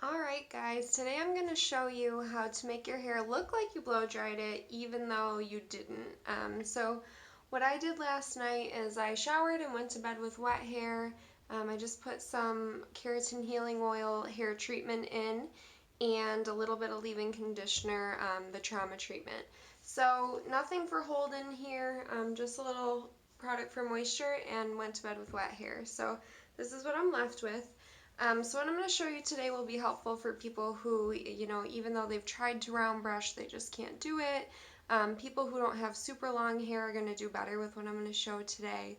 Alright guys, today I'm going to show you how to make your hair look like you blow dried it even though you didn't. So what I did last night is I showered and went to bed with wet hair. I just put some keratin healing oil hair treatment in and a little bit of leave-in conditioner, the trauma treatment. So nothing for hold in here, just a little product for moisture, and went to bed with wet hair. So this is what I'm left with. So what I'm going to show you today will be helpful for people who, even though they've tried to round brush, they just can't do it. People who don't have super long hair are going to do better with what I'm going to show today.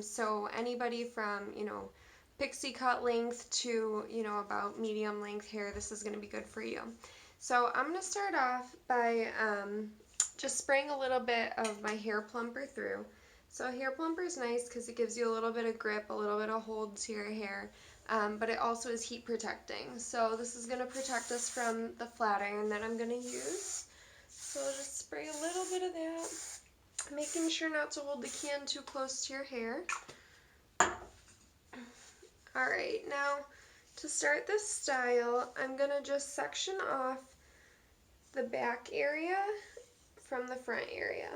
So anybody from, Pixi cut length to, about medium length hair, this is going to be good for you. So I'm going to start off by just spraying a little bit of my hair plumper through. So hair plumper is nice because it gives you a little bit of grip, a little bit of hold to your hair, but it also is heat protecting. So this is going to protect us from the flat iron that I'm going to use. So I'll just spray a little bit of that, making sure not to hold the can too close to your hair. Alright, now to start this style, I'm going to just section off the back area from the front area.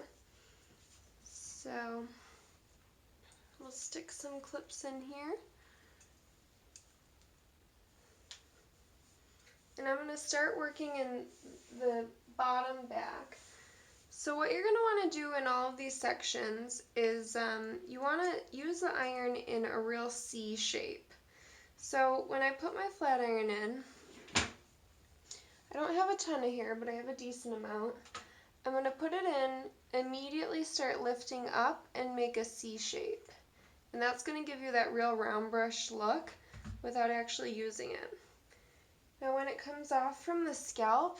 So we'll stick some clips in here. And I'm going to start working in the bottom back. So what you're going to want to do in all of these sections is you want to use the iron in a real C shape. So when I put my flat iron in, I don't have a ton of hair, but I have a decent amount. I'm going to put it in, immediately start lifting up and make a C shape. And that's going to give you that real round brush look without actually using it. Now when it comes off from the scalp,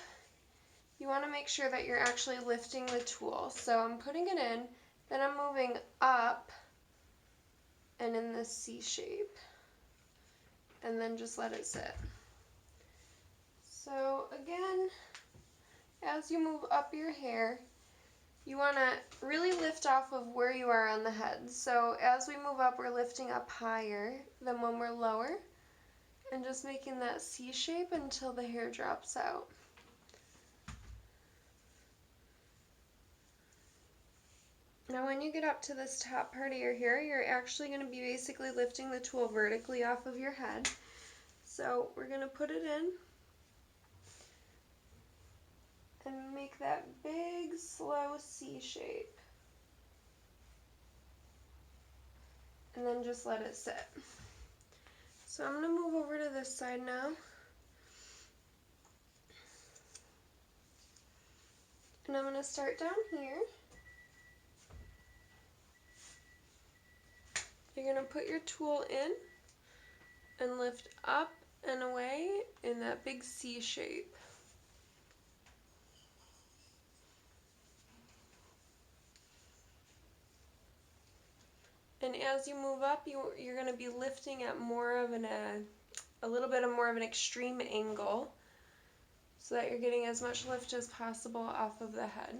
you want to make sure that you're actually lifting the tool. So I'm putting it in, then I'm moving up and in this C shape. And then just let it sit. So again, as you move up your hair, you want to really lift off of where you are on the head. So as we move up, we're lifting up higher than when we're lower, and just making that C shape until the hair drops out. Now when you get up to this top part of your hair, you're actually going to be basically lifting the tool vertically off of your head. So we're going to put it in and make that big, slow C shape. And then just let it sit. So I'm going to move over to this side now. And I'm going to start down here. You're going to put your tool in and lift up and away in that big C shape. And as you move up, you're going to be lifting at more of a little bit more of an extreme angle, so that you're getting as much lift as possible off of the head.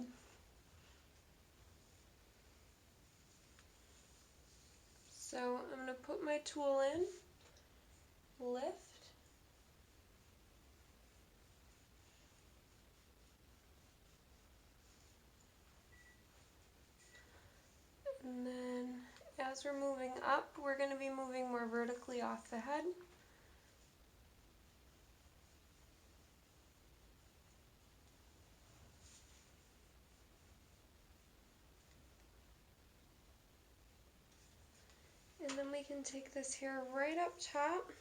So I'm going to put my tool in, lift, and then as we're moving up, we're going to be moving more vertically off the head. And then we can take this hair right up top.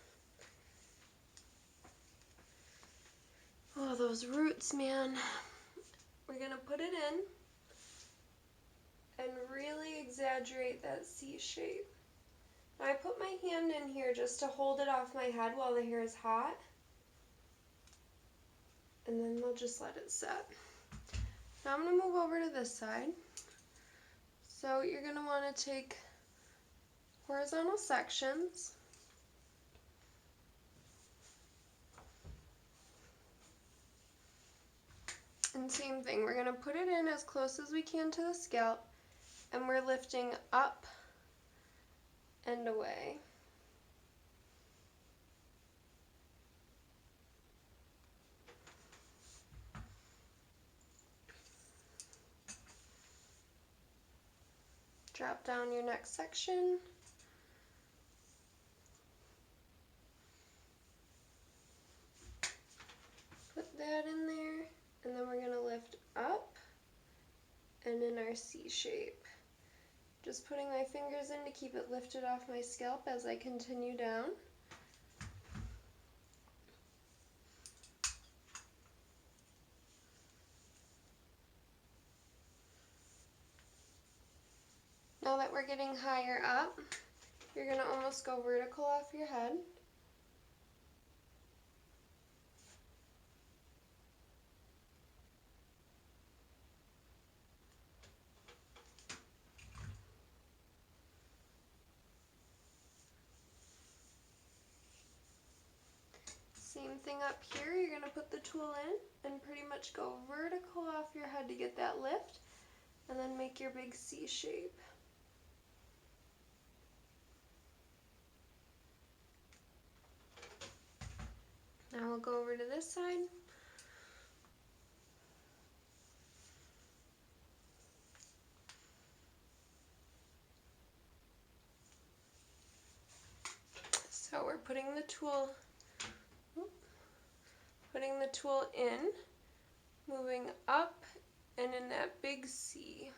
Oh, those roots, man. We're going to put it in and really exaggerate that C shape. Now I put my hand in here just to hold it off my head while the hair is hot. And then we'll just let it set. Now I'm going to move over to this side. So you're going to want to take horizontal sections. And same thing, we're going to put it in as close as we can to the scalp, and we're lifting up and away. Drop down your next section. Put that in there, and then we're going to lift up and in our C shape. Just putting my fingers in to keep it lifted off my scalp as I continue down. Now that we're getting higher up, you're going to almost go vertical off your head. Same thing up here, you're going to put the tool in and pretty much go vertical off your head to get that lift, and then make your big C shape. Now we'll go over to this side. So we're putting the tool in, moving up and in that big C.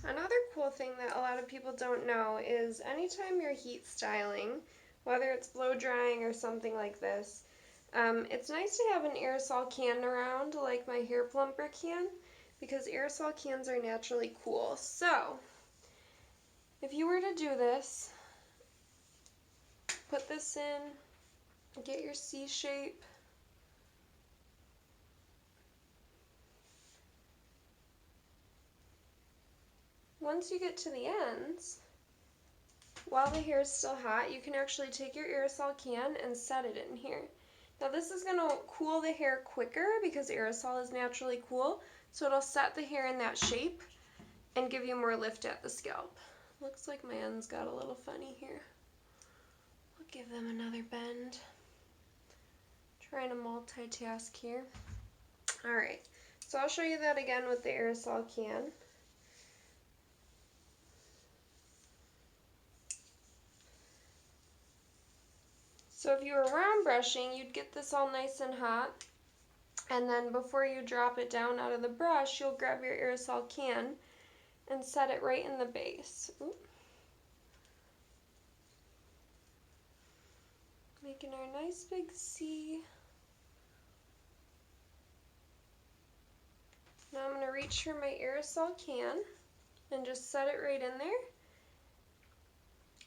Another cool thing that a lot of people don't know is anytime you're heat styling, whether it's blow drying or something like this, it's nice to have an aerosol can around like my hair plumper can, because aerosol cans are naturally cool. So if you were to do this, put this in, get your C shape, once you get to the ends, while the hair is still hot, you can actually take your aerosol can and set it in here. Now this is going to cool the hair quicker because aerosol is naturally cool, so it'll set the hair in that shape and give you more lift at the scalp. Looks like my ends got a little funny here. I'll give them another bend. Trying to multitask here. Alright, so I'll show you that again with the aerosol can. So if you were round brushing, you'd get this all nice and hot, and then before you drop it down out of the brush, you'll grab your aerosol can and set it right in the base. Oop. Making our nice big C. Now I'm going to reach for my aerosol can and just set it right in there.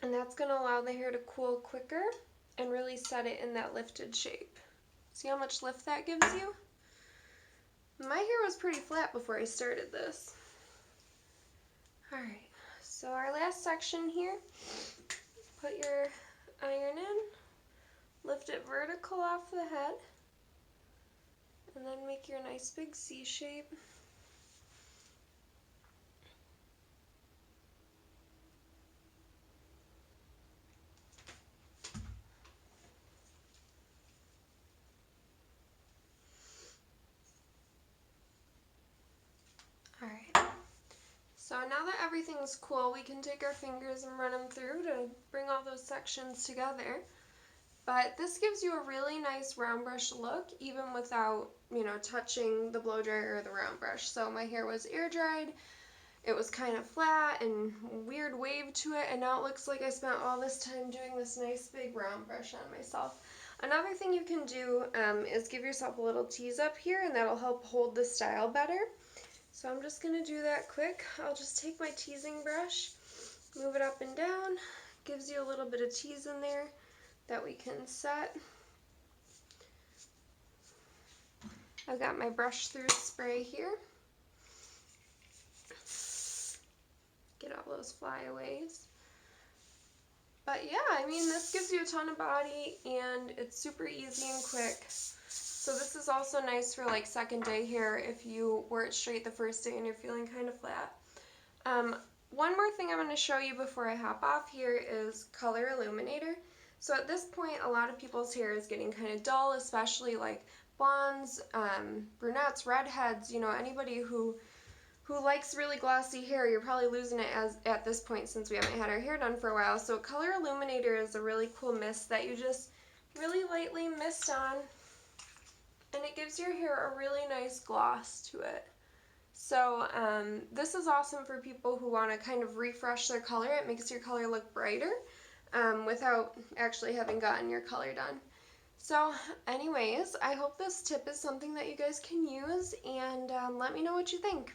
And that's going to allow the hair to cool quicker and really set it in that lifted shape. See how much lift that gives you? My hair was pretty flat before I started this. Alright, so our last section here, put your iron in, lift it vertical off the head, and then make your nice big C shape. Alright, so now that everything's cool, we can take our fingers and run them through to bring all those sections together. But this gives you a really nice round brush look, even without, touching the blow dryer or the round brush. So my hair was air dried, it was kind of flat and weird wave to it, and now it looks like I spent all this time doing this nice big round brush on myself. Another thing you can do is give yourself a little tease up here, and that'll help hold the style better. So I'm just going to do that quick. I'll just take my teasing brush, move it up and down, gives you a little bit of tease in there that we can set. I've got my brush Thru Spray here. get all those flyaways. But yeah, I mean, this gives you a ton of body and it's super easy and quick. So this is also nice for like second day hair if you wore it straight the first day and you're feeling kind of flat. One more thing I'm going to show you before I hop off here is Color Illuminator. So at this point, a lot of people's hair is getting kind of dull, especially like blondes, brunettes, redheads, you know, anybody who likes really glossy hair. You're probably losing it at this point since we haven't had our hair done for a while. So Color Illuminator is a really cool mist that you just really lightly mist on, and it gives your hair a really nice gloss to it. So this is awesome for people who want to kind of refresh their color. It makes your color look brighter without actually having gotten your color done. So anyways, I hope this tip is something that you guys can use, and let me know what you think.